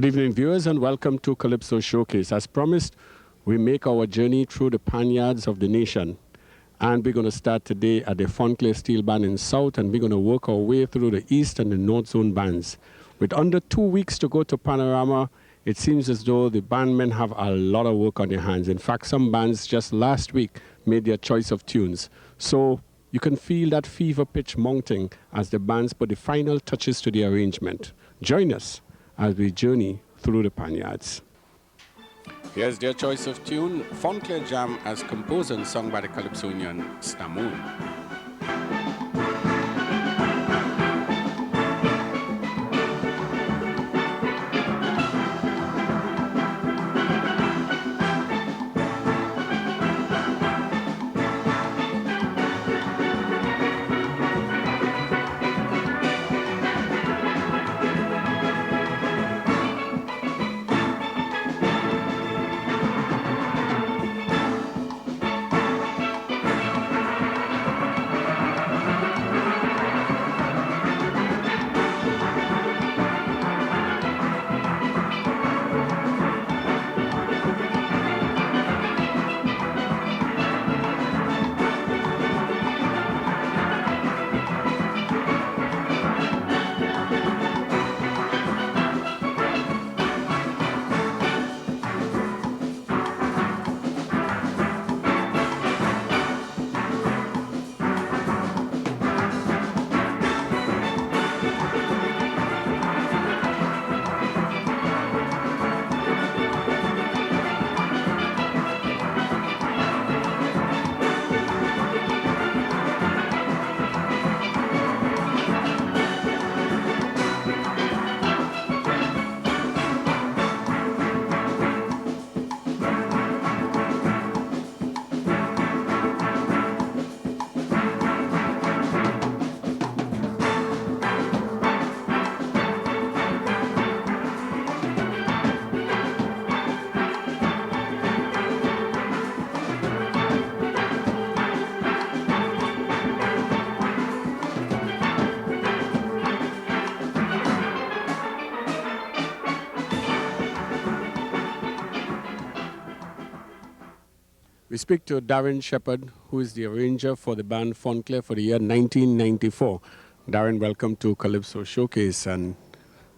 Good evening, viewers, and welcome to Calypso Showcase. As promised, we make our journey through the Panyards of the nation. And we're going to start today at the Clare Steel Band in South, and we're going to work our way through the East and the North Zone bands. With under 2 weeks to go to Panorama, it seems as though the bandmen have a lot of work on their hands. In fact, some bands just last week made their choice of tunes. So you can feel that fever pitch mounting as the bands put the final touches to the arrangement. Join us as we journey through the Panyards. Here's their choice of tune, Clare Jam, as composed and sung by the Calypsonian Stamon. We speak to Darren Shepherd, who is the arranger for the band Clare for the year 1994. Darren, welcome to Calypso Showcase, and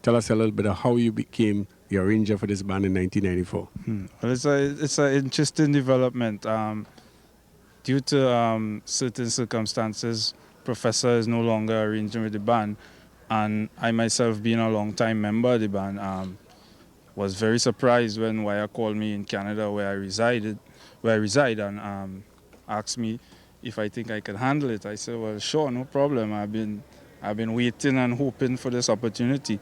tell us a little bit of how you became the arranger for this band in 1994. Well, it's an interesting development. Due to certain circumstances, Professor is no longer arranging with the band, and I myself, being a long-time member of the band, was very surprised when Wire called me in Canada, where I reside, and asked me if I think I could handle it. I said, well, sure, no problem. I've been waiting and hoping for this opportunity,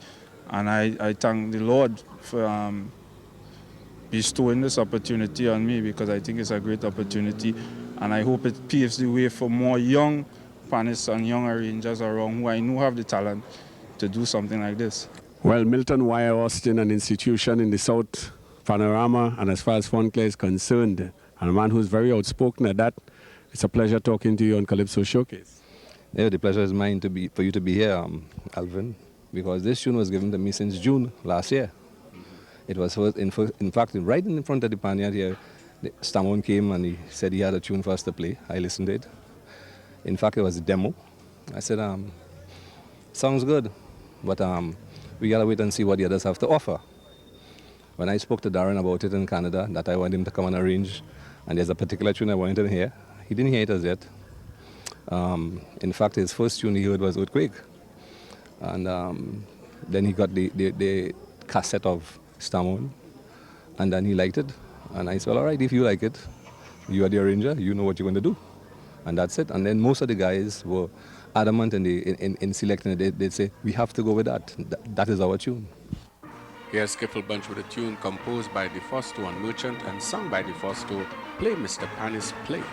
and I thank the Lord for bestowing this opportunity on me, because I think it's a great opportunity, and I hope it paves the way for more young panists and young arrangers around who I know have the talent to do something like this. Well, Milton Wire Austin, an institution in the South Panorama, and as far as Clare is concerned, and a man who's very outspoken at that, it's a pleasure talking to you on Calypso Showcase. Yeah, the pleasure is mine for you to be here, Alvin, because this tune was given to me since June last year. It was in fact right in front of the Panyard here. Stamon came and he said he had a tune for us to play. I listened to it. In fact, it was a demo. I said, sounds good, but we gotta wait and see what the others have to offer. When I spoke to Darren about it in Canada, that I want him to come and arrange, and there's a particular tune I wanted to hear, he didn't hear it as yet. In fact, his first tune he heard was Earthquake. And then he got the cassette of Stamon, and then he liked it. And I said, well, all right, if you like it, you are the arranger, you know what you're going to do. And that's it. And then most of the guys were adamant in selecting it. They'd say, we have to go with that. That is our tune. Here's Skiffle Bunch with a tune composed by DeFosto and Merchant and sung by DeFosto, Play Mr. Panis Play.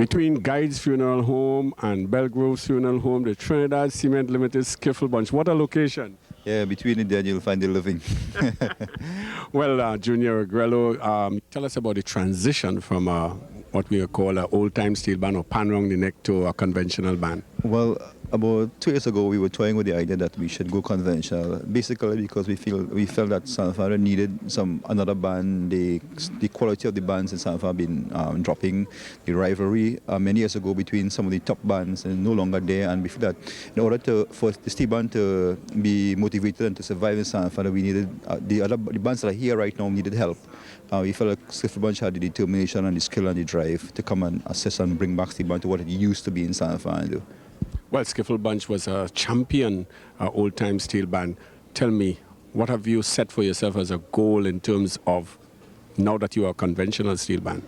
Between Guides Funeral Home and Belgrove's Funeral Home, the Trinidad Cement Limited Skiffle Bunch. What a location. Yeah, between it there you'll find the living. Well, Junior Agrello, tell us about the transition from what we call an old-time steel band or pan round the neck to a conventional band. Well, about 2 years ago, we were toying with the idea that we should go conventional, basically because we felt that San Fara needed another band. The quality of the bands in San Fara have been dropping. The rivalry many years ago between some of the top bands is no longer there, and we feel that in order for the steel band to be motivated and to survive in San Fara, we needed the bands that are here right now needed help. We felt like Skiffle Bunch had the determination and the skill and the drive to come and assist and bring back steel band to what it used to be in San Fara and do. Well, Skiffle Bunch was a champion old-time steel band. Tell me, what have you set for yourself as a goal in terms of now that you are a conventional steel band?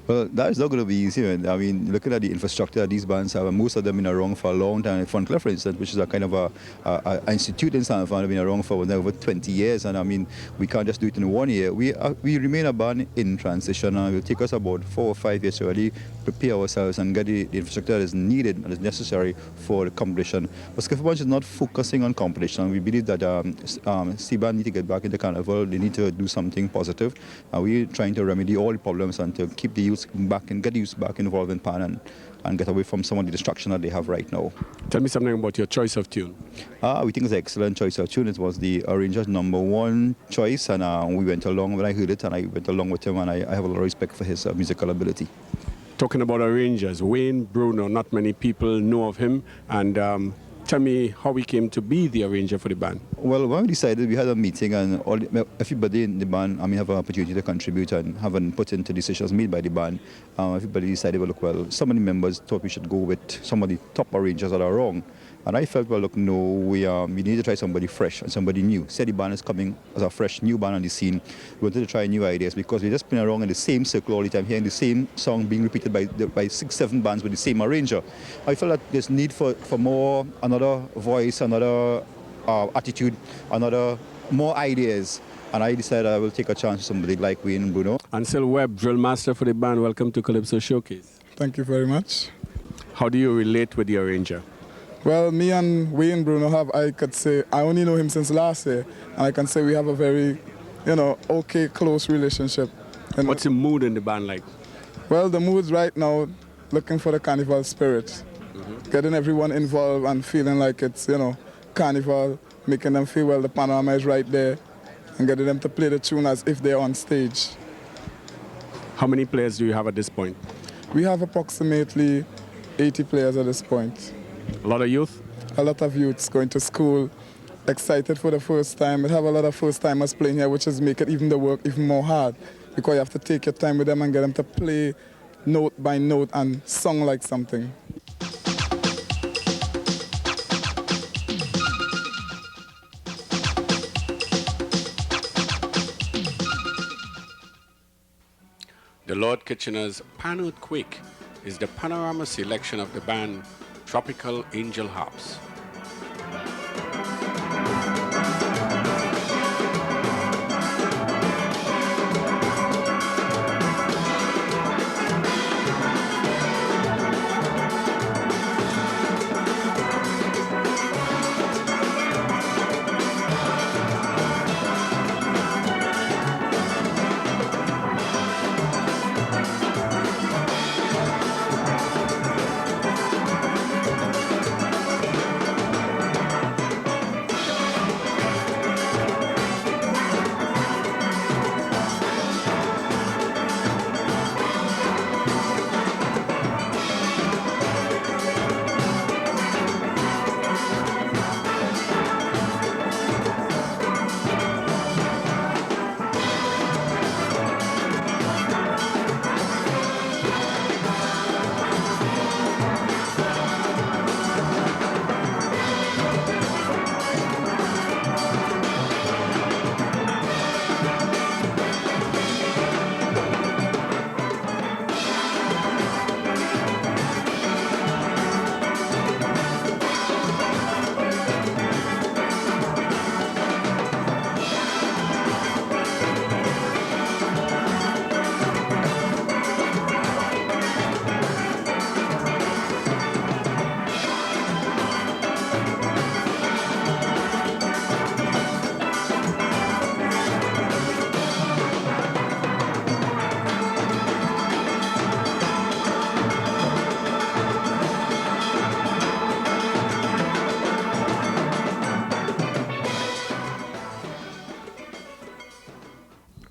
Well, that is not going to be easy. Man. I mean, looking at the infrastructure that these bands have, most of them have been around for a long time. Clare, for instance, which is a kind of a institute in San Fran, have been around for over 20 years. And I mean, we can't just do it in 1 year. We remain a band in transition, and it will take us about 4 or 5 years to really prepare ourselves and get the infrastructure that is needed and is necessary for the competition. But Skiffle Bunch is not focusing on competition. We believe that steel band need to get back into carnival. They need to do something positive. We're trying to remedy all the problems and to keep the youth back and get the youth back involved in pan and get away from some of the distraction that they have right now. Tell me something about your choice of tune. We think it's an excellent choice of tune. It was the arranger's #1 choice, and we went along when I heard it, and I went along with him, and I have a lot of respect for his musical ability. Talking about arrangers, Wayne Bruno, not many people know of him, and tell me how he came to be the arranger for the band. Well, when we decided, we had a meeting, and everybody in the band, have an opportunity to contribute and have an input into decisions made by the band. Everybody decided, well, some of the members thought we should go with some of the top arrangers that are wrong. And I felt, well, look, no, we need to try somebody fresh and somebody new. Said the band is coming as a fresh, new band on the scene. We wanted to try new ideas because we just been around in the same circle all the time, hearing the same song being repeated by 6, 7 bands with the same arranger. I felt that there's need for more, another voice, another attitude, more ideas. And I decided I will take a chance with somebody like Wayne Bruno. Ansel Webb, drill master for the band, welcome to Calypso Showcase. Thank you very much. How do you relate with the arranger? Well, me and Wayne Bruno I only know him since last year, and I can say we have a very, okay, close relationship. What's the mood in the band like? Well, the mood's right now looking for the carnival spirit, getting everyone involved and feeling like it's, carnival, making them feel, well, the Panorama is right there, and getting them to play the tune as if they're on stage. How many players do you have at this point? We have approximately 80 players at this point. A lot of youth? A lot of youths going to school, excited for the first time. We have a lot of first-timers playing here, which is make it the work even more hard, because you have to take your time with them and get them to play note by note and song like something. The Lord Kitchener's Pan-Earthquake is the Panorama selection of the band Tropical Angel Harps.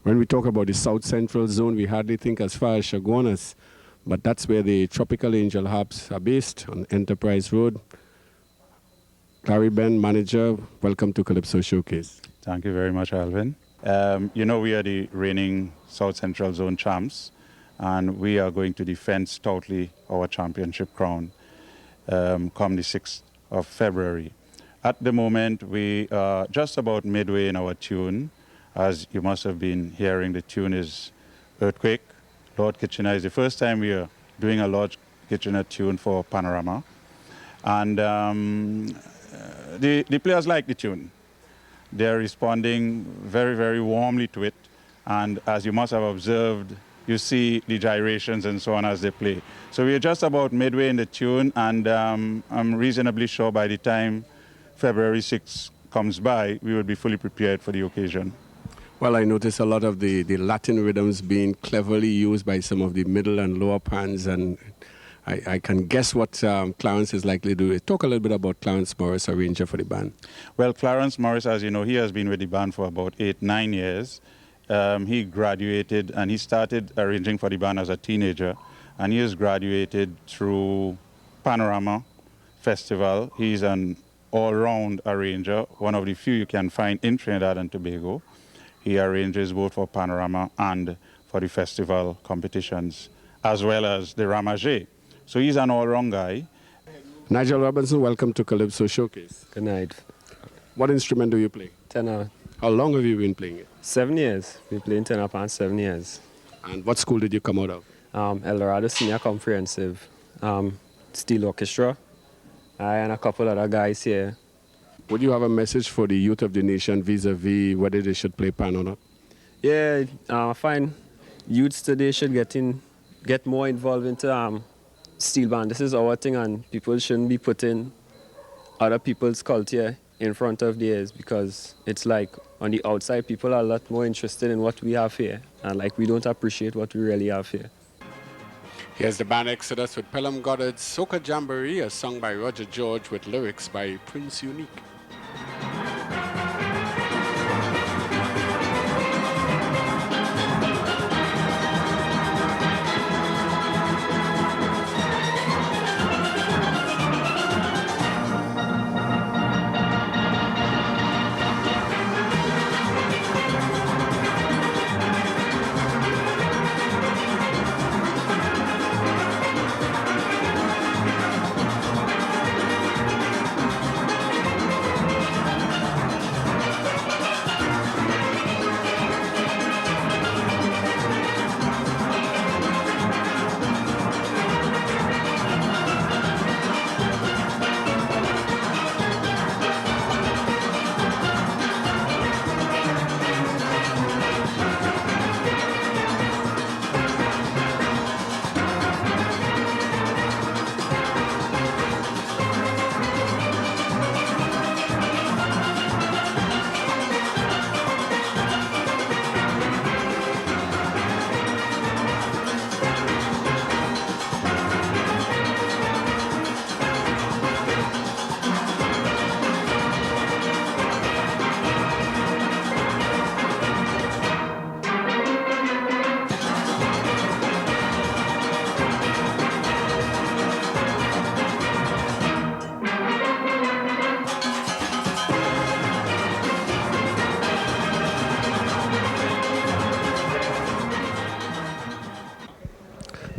When we talk about the South Central Zone, we hardly think as far as Chaguanas, but that's where the Tropical Angel Harps are based, on Enterprise Road. Clare manager, welcome to Calypso Showcase. Thank you very much, Alvin. We are the reigning South Central Zone champs, and we are going to defend stoutly our championship crown come the 6th of February. At the moment, we are just about midway in our tune. As you must have been hearing, the tune is Earthquake. Lord Kitchener is the first time we are doing a Lord Kitchener tune for Panorama. And the players like the tune. They're responding very, very warmly to it. And as you must have observed, you see the gyrations and so on as they play. So we're just about midway in the tune, and I'm reasonably sure by the time February 6th comes by, we will be fully prepared for the occasion. Well, I notice a lot of the Latin rhythms being cleverly used by some of the middle and lower pans, and I can guess what Clarence is likely to do. Talk a little bit about Clarence Morris, arranger for the band. Well, Clarence Morris, as you know, he has been with the band for about 8-9 years. He graduated and he started arranging for the band as a teenager, and he has graduated through Panorama Festival. He's an all-round arranger, one of the few you can find in Trinidad and Tobago. He arranges both for Panorama and for the festival competitions, as well as the Ramage. So he's an all-round guy. Nigel Robinson, welcome to Calypso Showcase. Good night. What instrument do you play? Tenor. How long have you been playing it? 7 years. We've been playing tenor for 7 years. And what school did you come out of? Eldorado Senior Comprehensive, Steel Orchestra. I and a couple other guys here. Would you have a message for the youth of the nation vis-a-vis whether they should play pan or not? Yeah, I find youths today should get more involved into steel band. This is our thing, and people shouldn't be putting other people's culture in front of theirs, because it's like on the outside people are a lot more interested in what we have here, and like we don't appreciate what we really have here. Here's the band Exodus with Pelham Goddard's Soca Jamboree, a song by Roger George with lyrics by Prince Unique.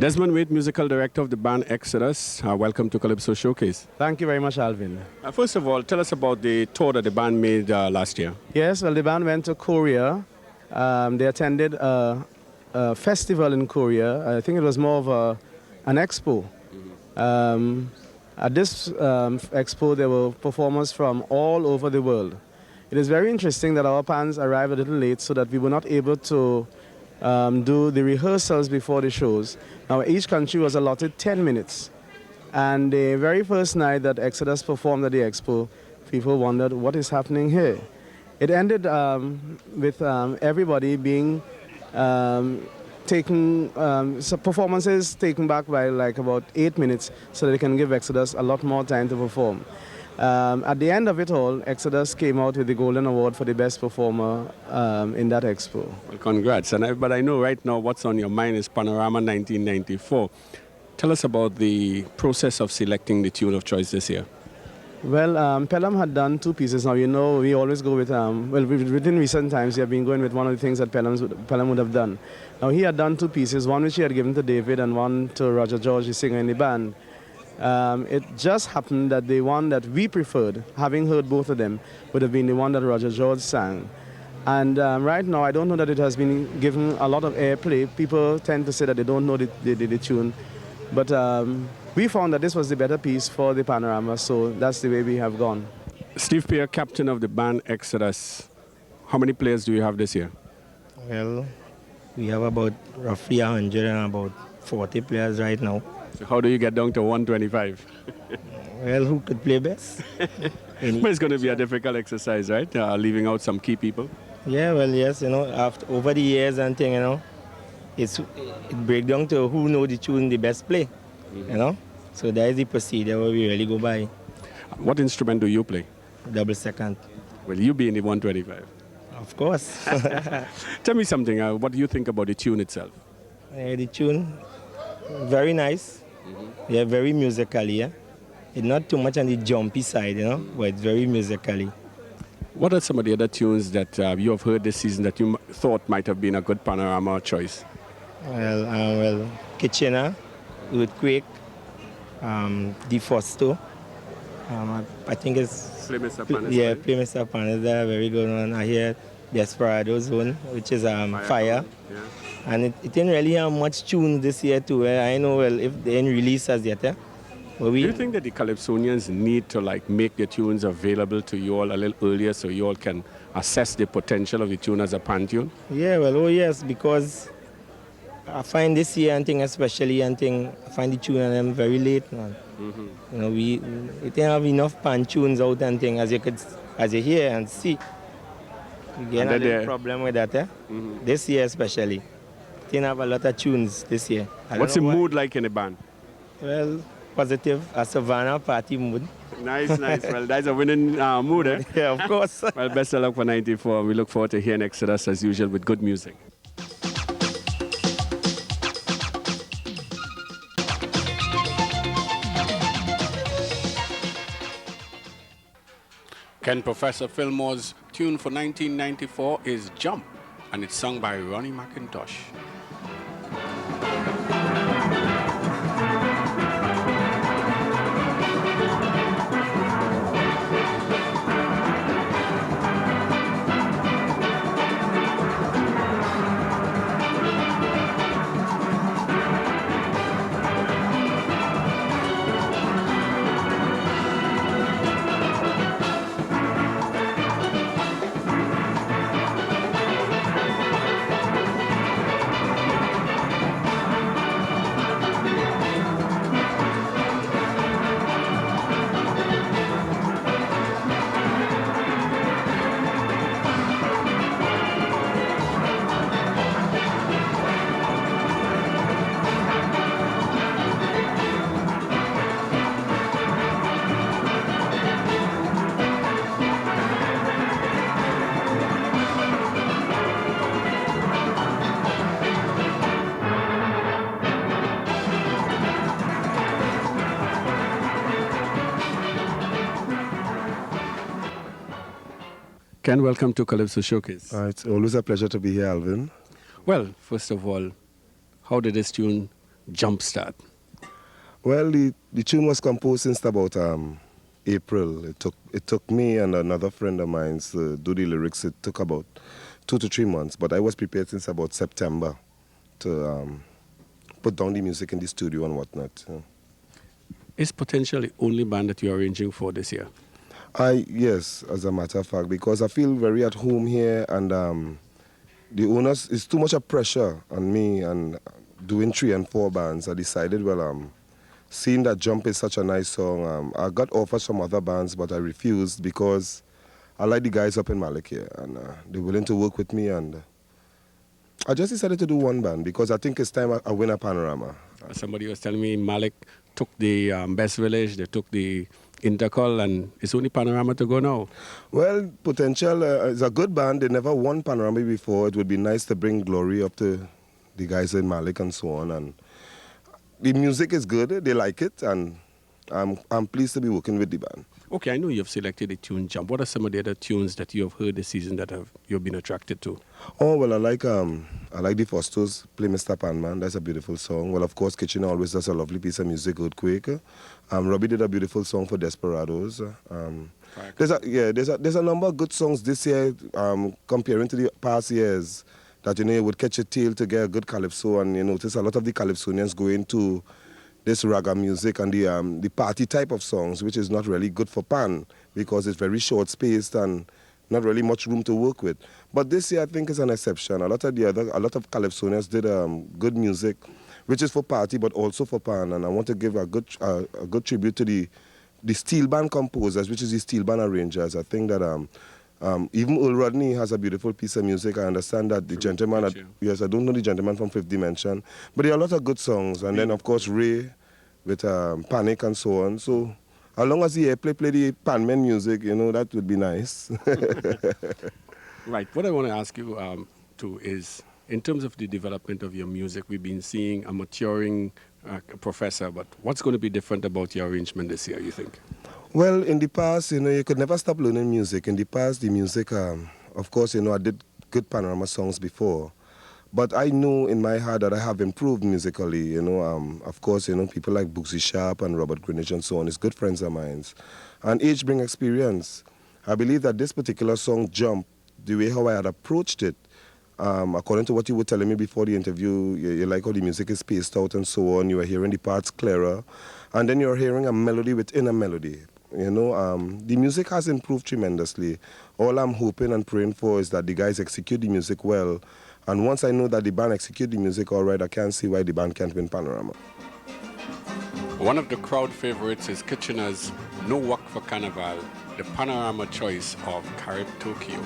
Desmond Wade, musical director of the band Exodus. Welcome to Calypso Showcase. Thank you very much, Alvin. First of all, tell us about the tour that the band made last year. Yes, well, the band went to Korea. They attended a festival in Korea. I think it was more of an expo. At this expo, there were performers from all over the world. It is very interesting that our bands arrived a little late so that we were not able to do the rehearsals before the shows. Now, each country was allotted 10 minutes. And the very first night that Exodus performed at the expo, people wondered what is happening here. It ended with everybody being taken, performances taken back by like about 8 minutes so that they can give Exodus a lot more time to perform. At the end of it all, Exodus came out with the Golden Award for the best performer in that expo. Well, congrats. But I know right now what's on your mind is Panorama 1994. Tell us about the process of selecting the tune of choice this year. Well, Pelham had done 2 pieces. Now, you know, we always go with, within recent times, we have been going with one of the things that Pelham would have done. Now, he had done 2 pieces, one which he had given to David and one to Roger George, the singer in the band. It just happened that the one that we preferred, having heard both of them, would have been the one that Roger George sang. And right now, I don't know that it has been given a lot of airplay. People tend to say that they don't know the tune. But we found that this was the better piece for the Panorama, so that's the way we have gone. Steve Pierre, captain of the band Exodus. How many players do you have this year? Well, we have about roughly 100 and about 40 players right now. So how do you get down to 125? Well, who could play best? But it's going to be a difficult exercise, right? Leaving out some key people. Yeah, well, yes, you know, over the years and thing, you know, it breaks down to who know the tune the best play, you know. So that is the procedure where we really go by. What instrument do you play? Double second. Will you be in the 125? Of course. Tell me something. What do you think about the tune itself? The tune, very nice. Yeah, very musically, yeah. It's not too much on the jumpy side, you know, but it's very musically. What are some of the other tunes that you have heard this season that you thought might have been a good Panorama choice? Well, Kitchener, Earthquake, Defosto. I think it's... Play Mr. Pan. Yeah, Play Mr. Pan is a very good one. I hear Desperadoes one, which is Fire. Yeah. And it didn't really have much tunes this year too. I know, well, if they didn't release as yet. But do you think that the Calypsonians need to make the tunes available to you all a little earlier so you all can assess the potential of the tune as a pan tune? Yeah, well, oh yes, because I find this year and thing especially I find the tune and them very late, man. You know, we didn't have enough pan tunes out and thing as you hear and see. You get a little problem with that, This year especially. Didn't have a lot of tunes this year. What's the mood like in the band? Well, positive, a Savannah party mood. Nice. Well, that's a winning mood, eh? Yeah, of course. Well, best of luck for 94. We look forward to hearing Exodus as usual with good music. Ken Professor Fillmore's tune for 1994 is Jump, and it's sung by Ronnie McIntosh. Ken, welcome to Calypso Showcase. It's always a pleasure to be here, Alvin. Well, first of all, how did this tune jumpstart? Well, the tune was composed since about April. It took me and another friend of mine to do the lyrics. It took about 2 to 3 months, but I was prepared since about September to put down the music in the studio and whatnot. Is Potential the only band that you're arranging for this year? Yes, as a matter of fact, because I feel very at home here, and the owners, it's too much of pressure on me, and doing 3 and 4 bands, I decided, well, seeing that Jump is such a nice song, I got offers from other bands, but I refused because I like the guys up in Malik here, and they're willing to work with me, and I just decided to do one band because I think it's time I win a Panorama. Somebody was telling me Malik took the Best Village, they took the Intercol, and it's only Panorama to go now. Well, Potential is a good band. They never won Panorama before. It would be nice to bring glory up to the guys in Malik and so on. And the music is good. They like it, and I'm pleased to be working with the band. Okay, I know you've selected the tune Jump. What are some of the other tunes that you have heard this season that you've been attracted to? Oh, well, I like the Fosters, Play Mr. Panman. That's a beautiful song. Well, of course, Kitchen always does a lovely piece of music, Earthquake. Robbie did a beautiful song for Desperadoes. There's a number of good songs this year comparing to the past years that, you would catch a tail to get a good Calypso, and you notice a lot of the Calypsonians go into this raga music and the party type of songs, which is not really good for Pan because it's very short-spaced and not really much room to work with. But this year I think is an exception. A lot of Calypsonians did good music, which is for party but also for Pan. And I want to give a good tribute to the steel band composers, which is the steel band arrangers. I think that even Earl Rodney has a beautiful piece of music. I understand that the gentleman, yes, I don't know the gentleman from Fifth Dimension, but there are a lot of good songs. And then of course Ray with Panic and so on. So as long as the play the Panman music, that would be nice. Right. What I want to ask you too is, in terms of the development of your music, we've been seeing a maturing professor, but what's going to be different about your arrangement this year, you think? Well, in the past, you could never stop learning music. In the past, the music, of course, I did good Panorama songs before. But I know in my heart that I have improved musically, Of course, people like Booksy Sharp and Robert Greenwich and so on is good friends of mine. And age brings experience. I believe that this particular song, Jump, the way how I had approached it, according to what you were telling me before the interview, you like how the music is spaced out and so on. You are hearing the parts clearer. And then you're hearing a melody within a melody. The music has improved tremendously. All I'm hoping and praying for is that the guys execute the music well. And once I know that the band execute the music all right, I can't see why the band can't win Panorama. One of the crowd favorites is Kitchener's No Work for Carnival, the Panorama choice of Carib Tokyo.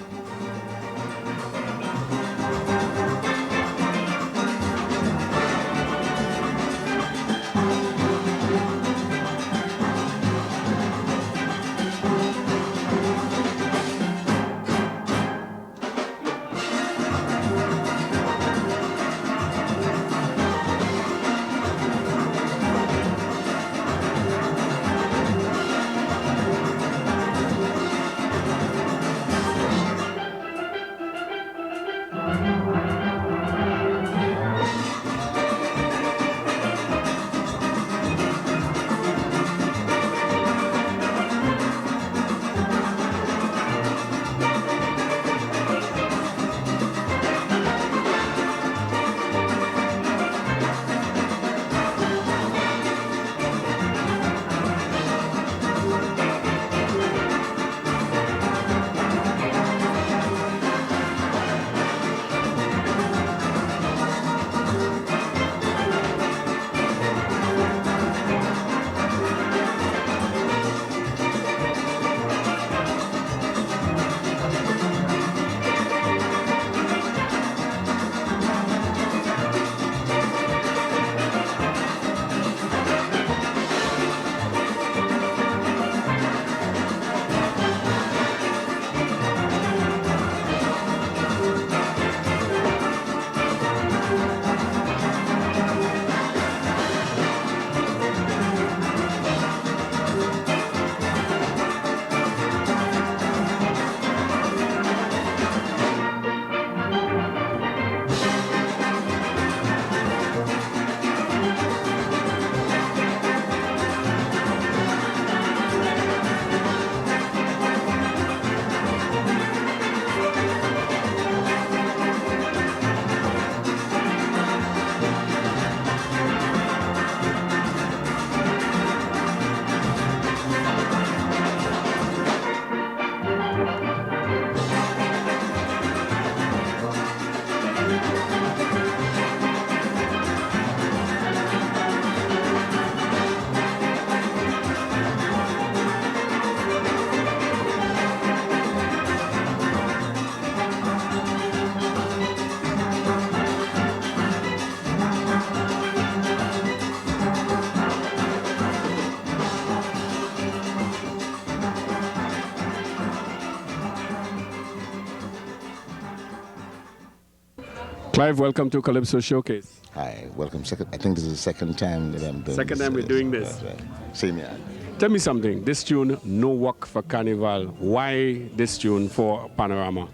Clive, welcome to Calypso Showcase. Hi, welcome. I think this is the second time that I'm doing Second time we're doing this. Right. Same here. Tell me something. This tune, No Work for Carnival. Why this tune for Panorama?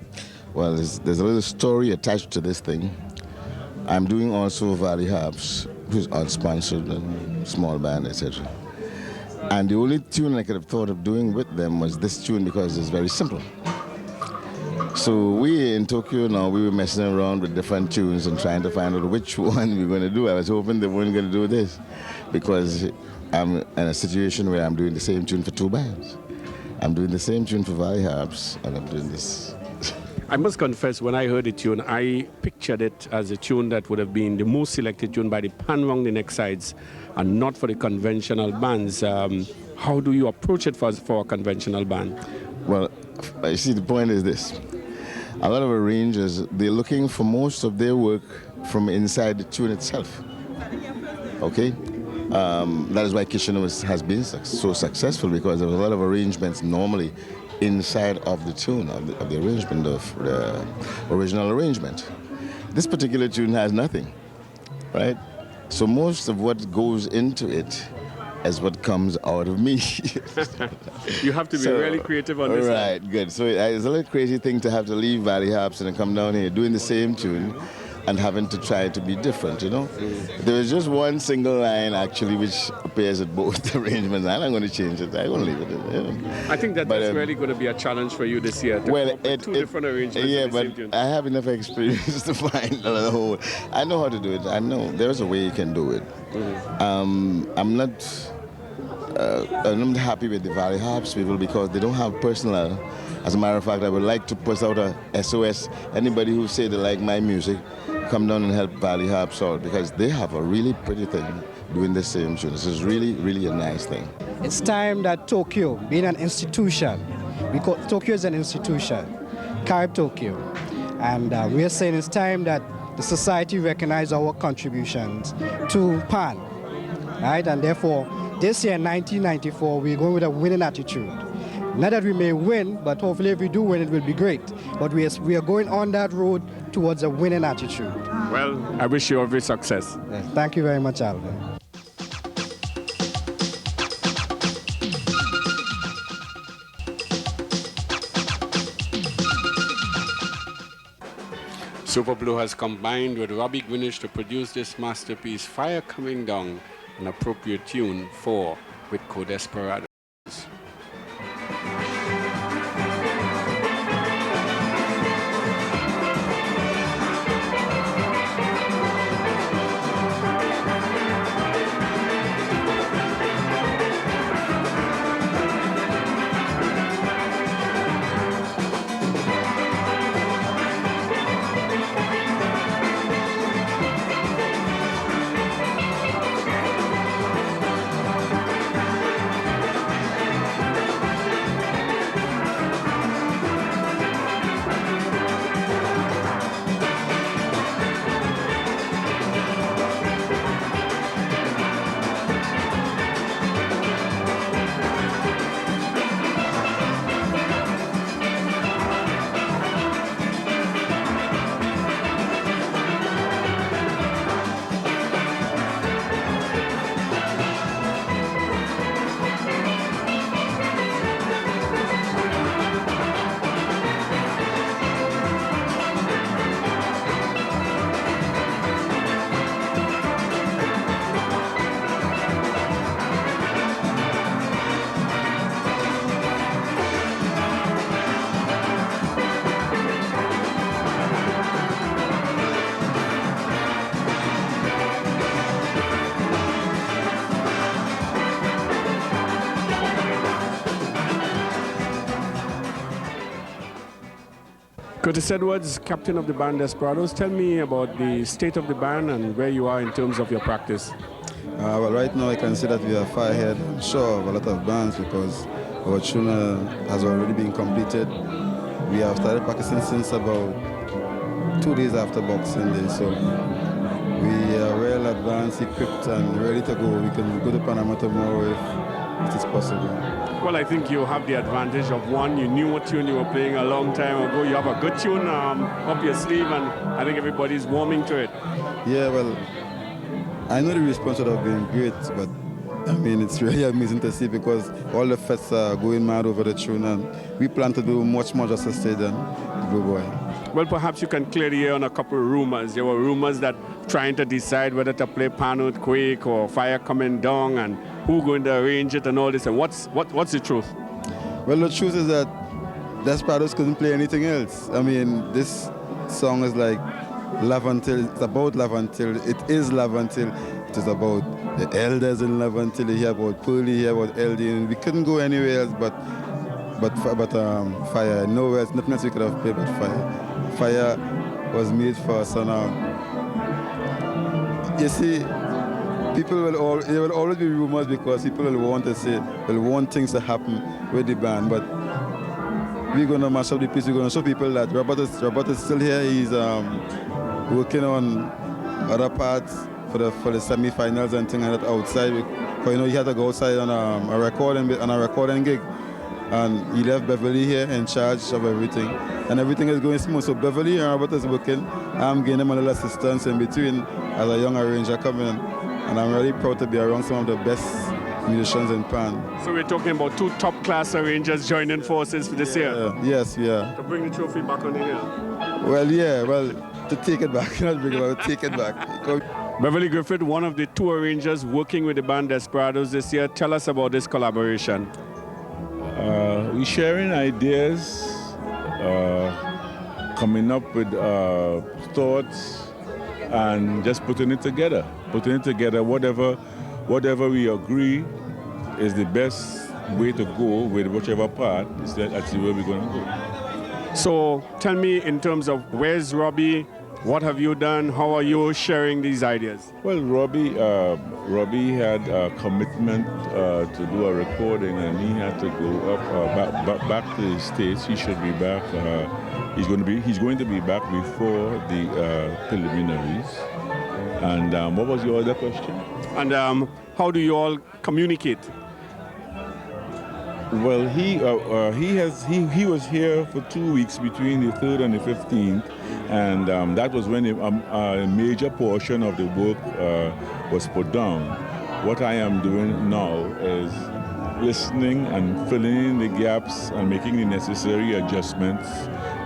Well, there's a little story attached to this thing. I'm doing also Valley Harps, who's unsponsored and small band, etc. And the only tune I could have thought of doing with them was this tune because it's very simple. So we in Tokyo now, we were messing around with different tunes and trying to find out which one we were going to do. I was hoping they weren't going to do this because I'm in a situation where I'm doing the same tune for two bands. I'm doing the same tune for Valley Harps, and I'm doing this. I must confess, when I heard the tune, I pictured it as a tune that would have been the most selected tune by the pan round the neck sides and not for the conventional bands. How do you approach it for a conventional band? Well, you see, the point is this. A lot of arrangers, they're looking for most of their work from inside the tune itself. Okay? That is why Kitchener has been so successful, because there was a lot of arrangements normally inside of the tune, of the arrangement, of the original arrangement. This particular tune has nothing, right? So most of what goes into it is what comes out of me. You have to be really creative on this. Right, good. So it's a little crazy thing to have to leave Valley Harps and come down here doing the same tune and having to try to be different, you know? There is just one single line, actually, which appears at both arrangements, and I'm going to change it. I'm going to leave it. You know? I think that's really going to be a challenge for you this year. Well, two different arrangements. Yeah, but I have enough experience to find the whole. I know how to do it. I know there's a way you can do it. I'm not happy with the Valley Harps people because they don't have personnel. As a matter of fact, I would like to put out a SOS. Anybody who say they like my music, come down and help Valley Harps out, because they have a really pretty thing doing the same tune. This is really, really a nice thing. It's time that Tokyo, being an institution, because Tokyo is an institution, Carib Tokyo, and we are saying it's time that the society recognize our contributions to Pan, right? And therefore, this year, 1994, we're going with a winning attitude. Not that we may win, but hopefully if we do win, it will be great. But we are going on that road towards a winning attitude. Well, I wish you every success. Yes, thank you very much, Alvin. Super Blue has combined with Robbie Greenwich to produce this masterpiece, Fire Coming Down, an appropriate tune for with Desperadoes. Curtis Edwards, captain of the band Desperadoes. Tell me about the state of the band and where you are in terms of your practice. Well, right now I can say that we are far ahead, sure, of a lot of bands because our tune has already been completed. We have started practicing since about 2 days after Boxing Day, so we are well advanced, equipped, and ready to go. We can go to Panama tomorrow if it is possible. Well, I think you have the advantage of one, you knew what tune you were playing a long time ago. You have a good tune up your sleeve, and I think everybody's warming to it. Yeah, well, I know the response would have been great, but I mean, it's really amazing to see because all the feds are going mad over the tune, and we plan to do much more justice to it than Blue Boy. Well, perhaps you can clear the air on a couple of rumors. There were rumors that trying to decide whether to play Panyards or Fire Coming Down and who going to arrange it and all this. And what's the truth? Well, the truth is that Desperadoes couldn't play anything else. I mean, this song is like Love Until. It's about Love Until. It is Love Until. It is about the elders in Love Until. You hear about Pearly, you hear about LD. And we couldn't go anywhere else but Fire. Nowhere else, nothing else we could have played but Fire. Fire was made for us. And you see, there will always be rumors because people will want things to happen with the band. But we're going to mash up the piece. We're going to show people that Robert is still here. He's working on other parts for the semi-finals and things like that outside. Because he had to go outside on a recording gig. And he left Beverly here in charge of everything. And everything is going smooth. So Beverly and Robert is working. I'm giving him a little assistance in between as a young arranger coming in. And I'm really proud to be around some of the best musicians in Pan. So we're talking about two top-class arrangers joining forces for this year? Yes, we are. To bring the trophy back on the hill? Well, to take it back. Not bring it back, take it back. Beverly Griffith, one of the two arrangers working with the band Desperadoes this year. Tell us about this collaboration. We're sharing ideas, coming up with thoughts, and just putting it together. Whatever we agree is the best way to go with whichever part. That's the way we're going to go. So tell me, in terms of where's Robbie? What have you done? How are you sharing these ideas? Well, Robbie had a commitment to do a recording, and he had to go up back to the States. He should be back. He's going to be back before the preliminaries. And what was your other question? And how do you all communicate? Well, he was here for 2 weeks between the 3rd and the 15th, and that was when a major portion of the work was put down. What I am doing now is listening and filling in the gaps and making the necessary adjustments,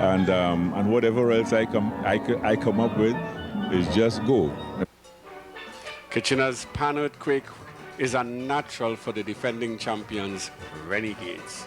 and whatever else I come up with is just go. Kitchener's Panyards is a natural for the defending champions, Renegades.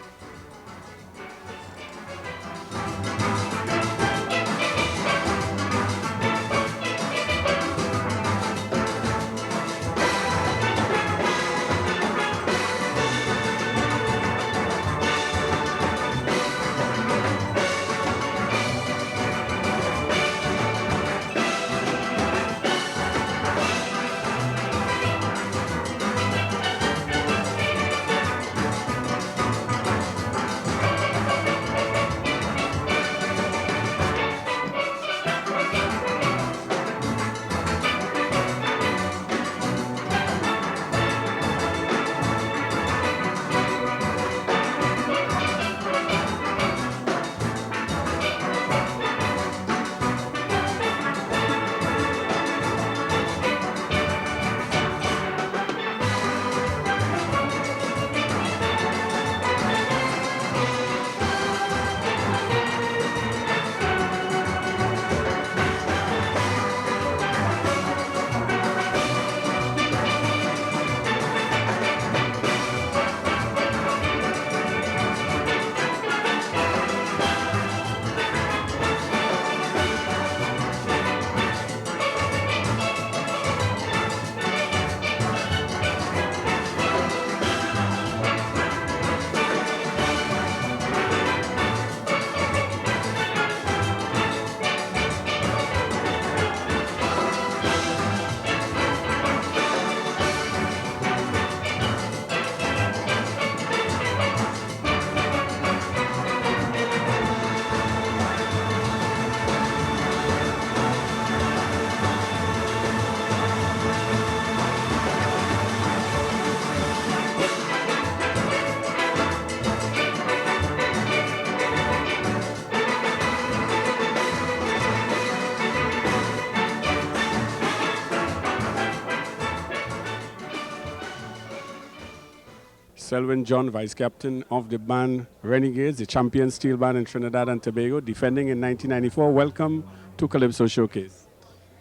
Selwyn John, Vice Captain of the band Renegades, the champion steel band in Trinidad and Tobago, defending in 1994. Welcome to Calypso Showcase.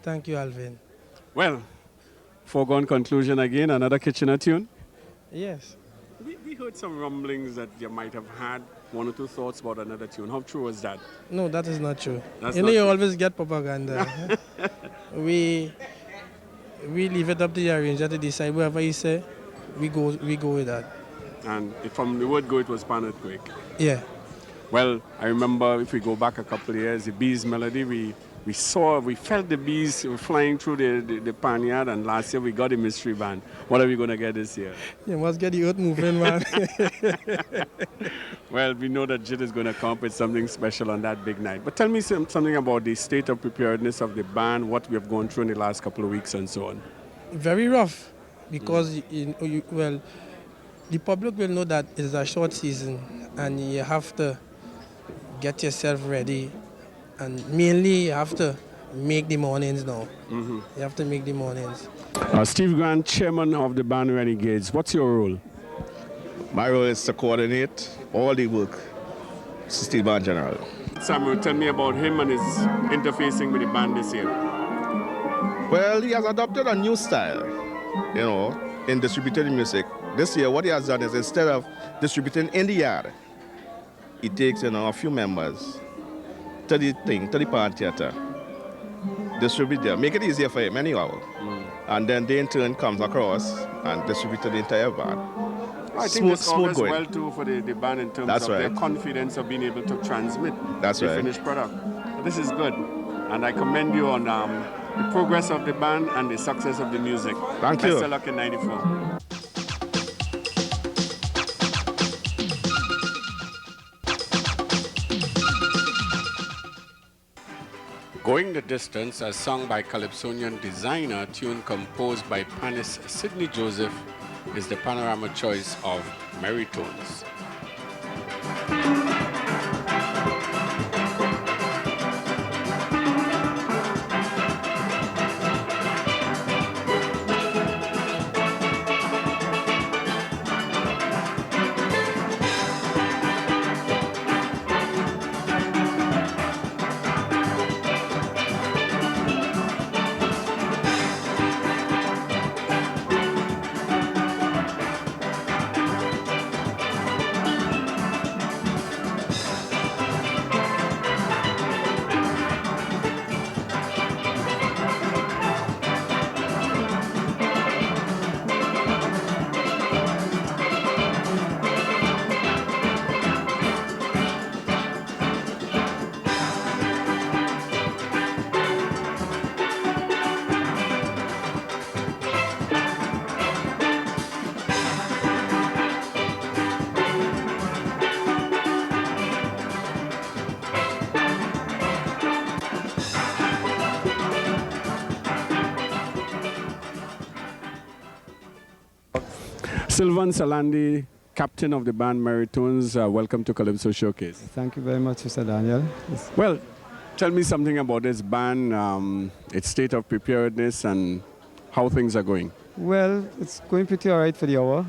Thank you, Alvin. Well, foregone conclusion again, another Kitchener tune? Yes. We heard some rumblings that you might have had one or two thoughts about another tune. How true was that? No, that is not true. That's you know, not you true. always get propaganda. we leave it up to the arranger to decide. Whatever he say, we go with that. And from the word go, it was Pan Earthquake. Yeah. Well, I remember if we go back a couple of years, the Bees Melody, we felt the bees flying through the Panyard, and last year we got a mystery band. What are we going to get this year? You must get the earth moving, man. Well, we know that JIT is going to come up with something special on that big night. But tell me something about the state of preparedness of the band, what we have gone through in the last couple of weeks and so on. Very rough, because well, the public will know that it's a short season, and you have to get yourself ready, and mainly you have to make the mornings now. You have to make the mornings. Steve Grant, chairman of the band Renegades, what's your role? My role is to coordinate all the work, Steel Band General. Samuel, tell me about him and his interfacing with the band this year. Well, he has adopted a new style, you know, in distributing music. This year, what he has done is instead of distributing in the yard, he takes, you know, a few members to the pan theater, distribute there, make it easier for him anyhow. And then they in turn comes across and distribute to the entire band. I think this augurs well too for the band in terms of their confidence of being able to transmit the finished product. So this is good, and I commend you on the progress of the band and the success of the music. Thank you. Best of luck in 94. Going the Distance, a song by Calypsonian designer, tune composed by pianist Sidney Joseph, is the Panorama choice of Merrytones. Sylvan Salandi, captain of the band Merrytones, welcome to Calypso Showcase. Thank you very much, Mr. Daniel. Well, tell me something about this band, its state of preparedness and how things are going. Well, it's going pretty all right for the hour.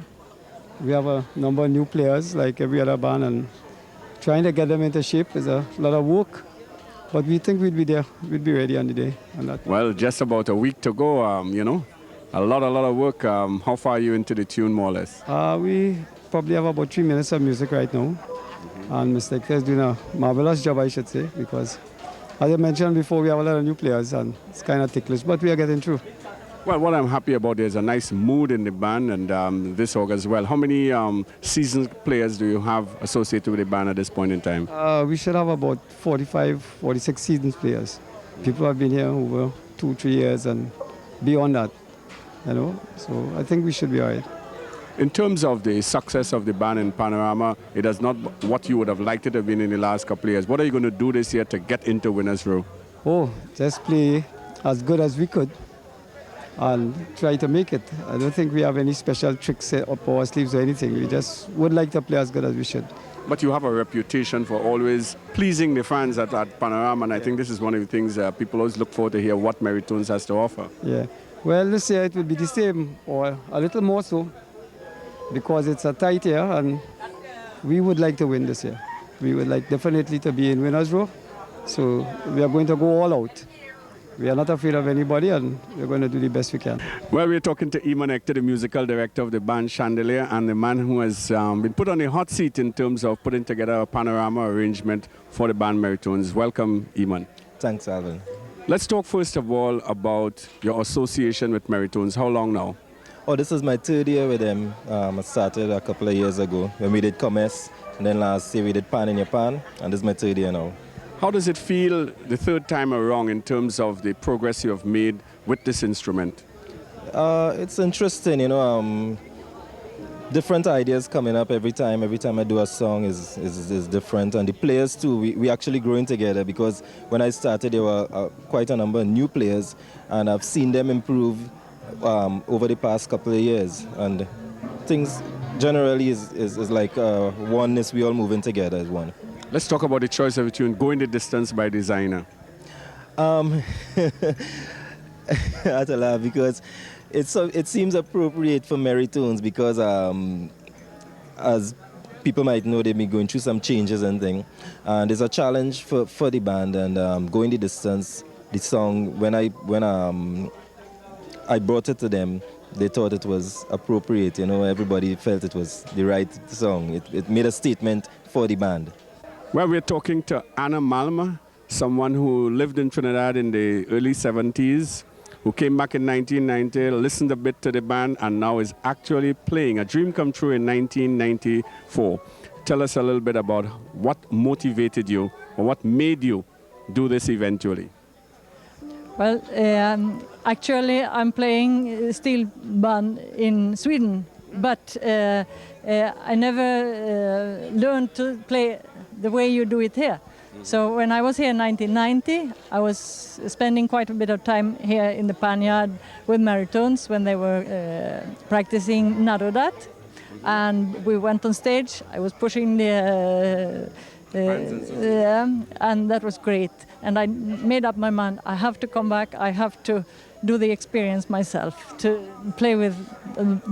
We have a number of new players like every other band, and trying to get them into shape is a lot of work. But we think we'd be there, we'd be ready on the day. On that. Well, just about a week to go, you know. A lot of work. How far are you into the tune, more or less? We probably have about 3 minutes of music right now. And Mr. Clare is doing a marvelous job, I should say, because as I mentioned before, we have a lot of new players and it's kind of ticklish, but we are getting through. Well, what I'm happy about, there's a nice mood in the band, and this augurs well. How many seasoned players do you have associated with the band at this point in time? We should have about 45, 46 seasoned players. People have been here over 2-3 years and beyond that. You know, so I think we should be all right. In terms of the success of the band in Panorama, it is not what you would have liked it to have been in the last couple of years. What are you going to do this year to get into winner's row? Oh, just play as good as we could and try to make it. I don't think we have any special tricks up our sleeves or anything. We just would like to play as good as we should. But you have a reputation for always pleasing the fans at Panorama, and I think this is one of the things people always look forward to hear what Merrytones has to offer. Yeah. Well, this year it will be the same, or a little more so. because it's a tight year and we would like to win this year. We would like definitely to be in winner's row. So we are going to go all out. We are not afraid of anybody and we're going to do the best we can. Well, we're talking to Eamon Hector, the musical director of the band Chandelier, and the man who has been put on the hot seat in terms of putting together a panorama arrangement for the band Merrytones. Welcome, Eamon. Thanks, Alvin. Let's talk first of all about your association with Merrytones. How long now? Oh, this is my third year with them. I started a couple of years ago when we did Commerce, and then last year we did Pan in Japan, and this is my third year now. How does it feel the third time around in terms of the progress you have made with this instrument? It's interesting, you know, different ideas coming up every time. Every time I do a song is different. And the players too, we actually growing together, because when I started there were quite a number of new players, and I've seen them improve over the past couple of years. And things generally is like oneness, we all moving together as one. Let's talk about the choice of a tune, Going the Distance by Designer. I had to laugh because it seems appropriate for Merrytones because as people might know, they've been going through some changes and things. And there's a challenge for the band, and Going the Distance, the song, when I brought it to them, they thought it was appropriate. You know, everybody felt it was the right song. It made a statement for the band. Well, we're talking to Anna Malma, someone who lived in Trinidad in the early 70s, who came back in 1990, listened a bit to the band, and now is actually playing. A dream come true in 1994. Tell us a little bit about what motivated you, or what made you do this eventually. Well, actually, I'm playing steel band in Sweden, but I never learned to play the way you do it here. So when I was here in 1990, I was spending quite a bit of time here in the Panyard with Merrytones when they were practicing Narodat. And we went on stage. I was pushing the and that was great. And I made up my mind, I have to come back, I have to do the experience myself, to play with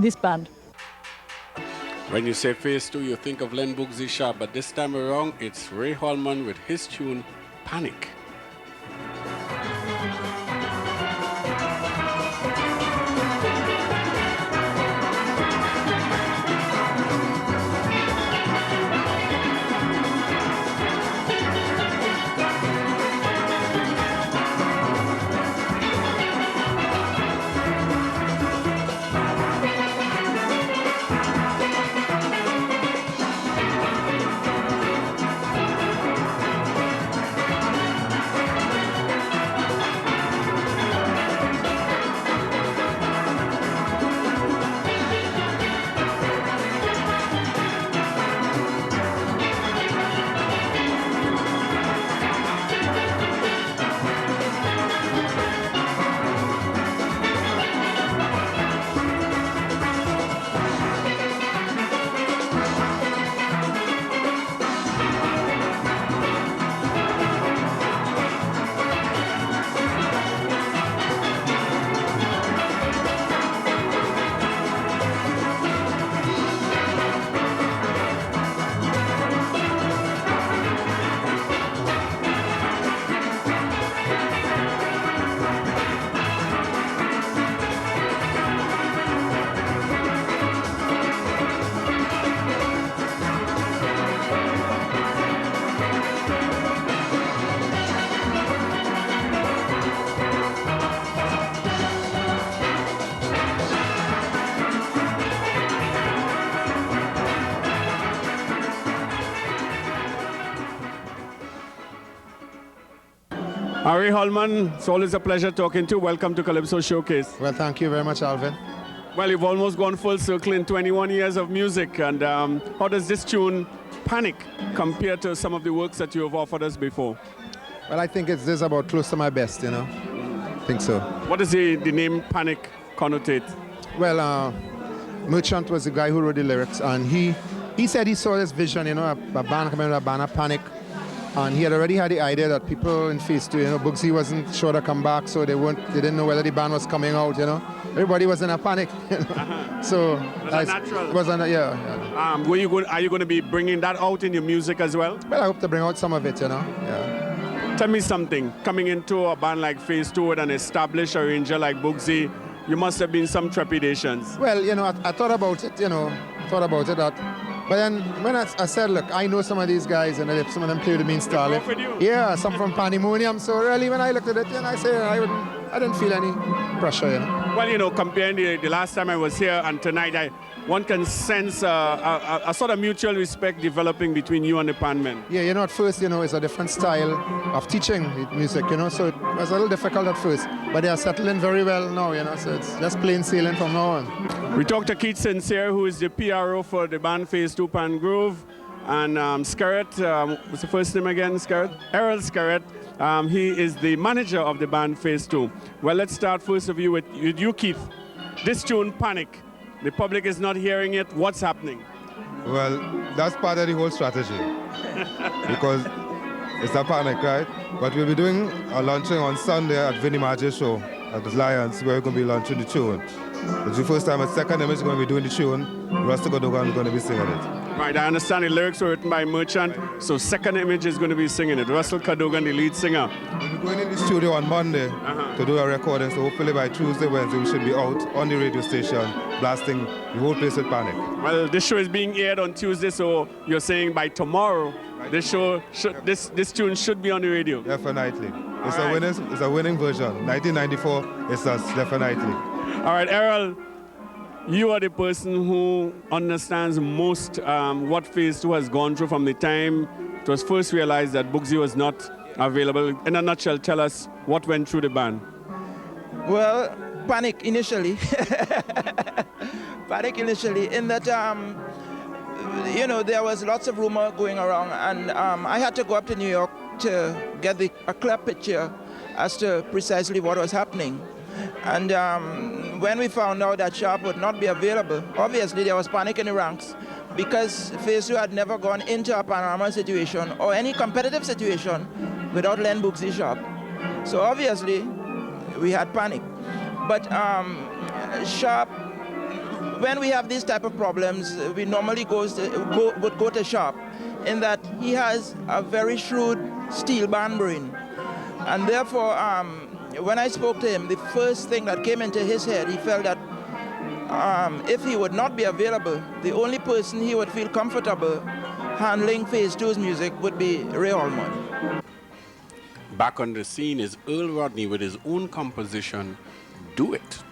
this band. When you say phase 2, you think of Len Boogzisha, but this time around, it's Ray Holman with his tune, Panic. Ray Holman, it's always a pleasure talking to you. Welcome to Calypso Showcase. Well, thank you very much, Alvin. Well, you've almost gone full circle in 21 years of music. And how does this tune, Panic, compare to some of the works that you have offered us before? Well, I think this is about close to my best, you know. I think so. What does the name Panic connotate? Well, Merchant was the guy who wrote the lyrics, and he said he saw this vision, you know, a band coming with a band of Panic. And he had already had the idea that people in phase 2, Bugsy wasn't sure to come back, so they didn't know whether the band was coming out, Everybody was in a panic. So natural. It was yeah. Are you going to be bringing that out in your music as well? Well, I hope to bring out some of it, Yeah. Tell me something. Coming into a band like Phase 2 with an established arranger like Bugsy, you must have been some trepidations. Well, I thought about it, but then when I said, look, I know some of these guys, and if some of them play with me in Starlight. Yeah, some from Pandemonium. So really, when I looked at it, I said I didn't feel any pressure, Well, comparing the last time I was here and tonight, one can sense a sort of mutual respect developing between you and the Pan men. Yeah, at first, it's a different style of teaching music, so it was a little difficult at first. But they are settling very well now, so it's just plain sailing from now on. We talked to Keith Sincere, who is the PRO for the band Phase 2 Pan Groove, and Scarrett, what's the first name again, Scarrett? Errol Scarrett. He is the manager of the band Phase 2. Well, let's start first of you with you, Keith. This tune, Panic. The public is not hearing it. What's happening? Well, that's part of the whole strategy. Because it's a panic, right? But we'll be doing a launching on Sunday at Vinnie Marge's show at the Lions, where we're going to be launching the tune. It's the first time a second image is going to be doing the tune. Russell Cadogan is going to be singing it. Right, I understand the lyrics were written by Merchant, so Second Image is going to be singing it. Russell Cadogan, the lead singer. We're going in the studio on Monday to do a recording, so hopefully by Tuesday, Wednesday, we should be out on the radio station blasting the whole place with Panic. Well, this show is being aired on Tuesday, so you're saying by tomorrow, this tune should be on the radio. Definitely. It's a winning version. 1994, it's us, definitely. All right, Errol. You are the person who understands most what Phase 2 has gone through from the time it was first realized that Bugsy was not available. In a nutshell, tell us what went through the band. Well, panic initially. Panic initially in that, there was lots of rumor going around, and I had to go up to New York to get a clear picture as to precisely what was happening. And when we found out that Sharp would not be available, obviously there was panic in the ranks, because Phase 2 had never gone into a Panorama situation or any competitive situation without Len Bugsy Sharp. So obviously we had panic. But Sharp, when we have these type of problems, we normally would go to Sharp, in that he has a very shrewd steel band brain. And therefore, when I spoke to him, the first thing that came into his head, he felt that if he would not be available, the only person he would feel comfortable handling Phase 2's music would be Ray Allman. Back on the scene is Earl Rodney with his own composition, Do It.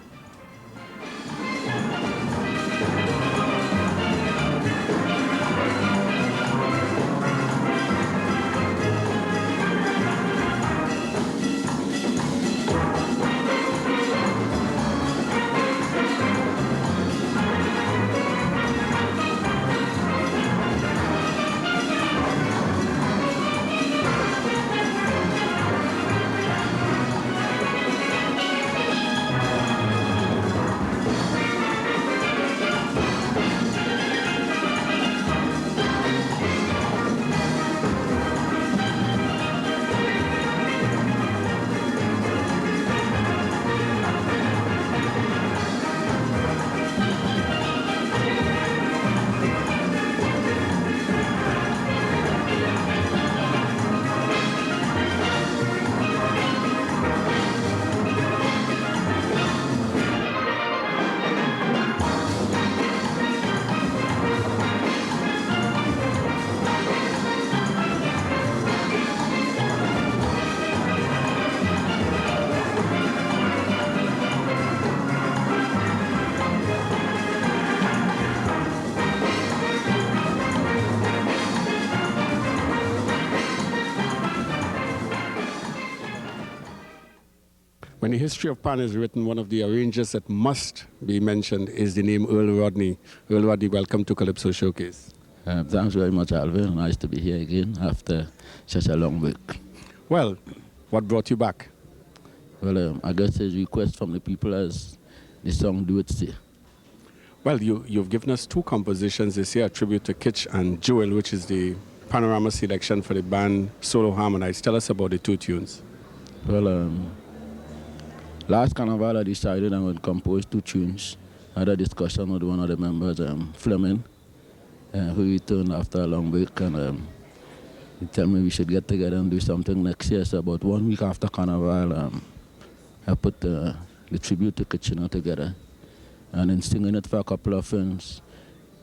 When the history of Pan is written, one of the arrangers that must be mentioned is the name Earl Rodney. Earl Rodney, welcome to Calypso Showcase. Thanks very much, Alvin. Nice to be here again after such a long week. Well, what brought you back? Well, I guess a request from the people as the song Do It Say. Well, you've given us two compositions this year, a tribute to Kitch and Jewel, which is the Panorama selection for the band Solo Harmonize. Tell us about the two tunes. Well, last Carnival I decided I would compose two tunes. I had a discussion with one of the members, Fleming, who returned after a long break, and he told me we should get together and do something next year. So about 1 week after Carnival, I put the tribute to Kitchener together, and then singing it for a couple of friends.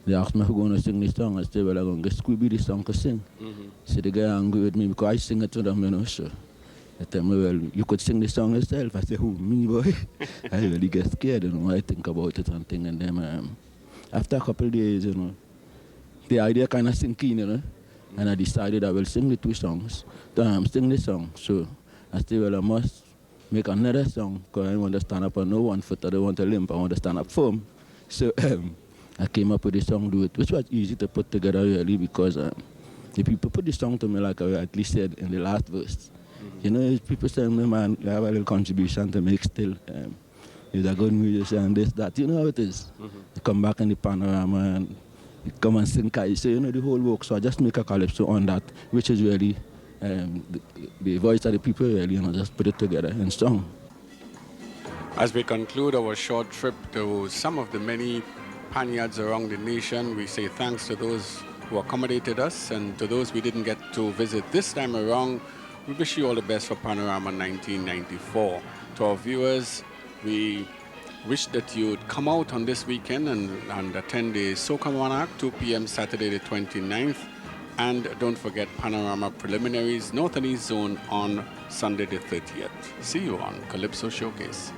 They asked me if I'm going to sing this song. I said, well, I'm going to get Squibby this song to sing. So they got angry with me because I sing it to them, you know. So they tell me, well, you could sing this song yourself. I said, who, me, boy? I really get scared, you know. I think about it and thing. And then after a couple of days, you know, the idea kind of sink in, you know. And I decided I will sing the two songs. Sing this song. So I said, well, I must make another song because I don't want to stand up on no one foot. I don't want to limp. I want to stand up firm. So I came up with this song, Do It, which was easy to put together really because the people put this song to me like I at least said in the last verse. You know, people say, man, you have a little contribution to make still. You're a good musician and this, that. You know how it is. You come back in the Panorama and you come and sing Kai. So, you know, the whole work. So I just make a calypso on that, which is really the voice of the people really, you know, just put it together in song. As we conclude our short trip to some of the many Panyards around the nation, we say thanks to those who accommodated us, and to those we didn't get to visit this time around, we wish you all the best for Panorama 1994. To our viewers, we wish that you'd come out on this weekend and attend the Soca Monarch, 2 p.m. Saturday the 29th. And don't forget Panorama Preliminaries, North and East Zone on Sunday the 30th. See you on Calypso Showcase.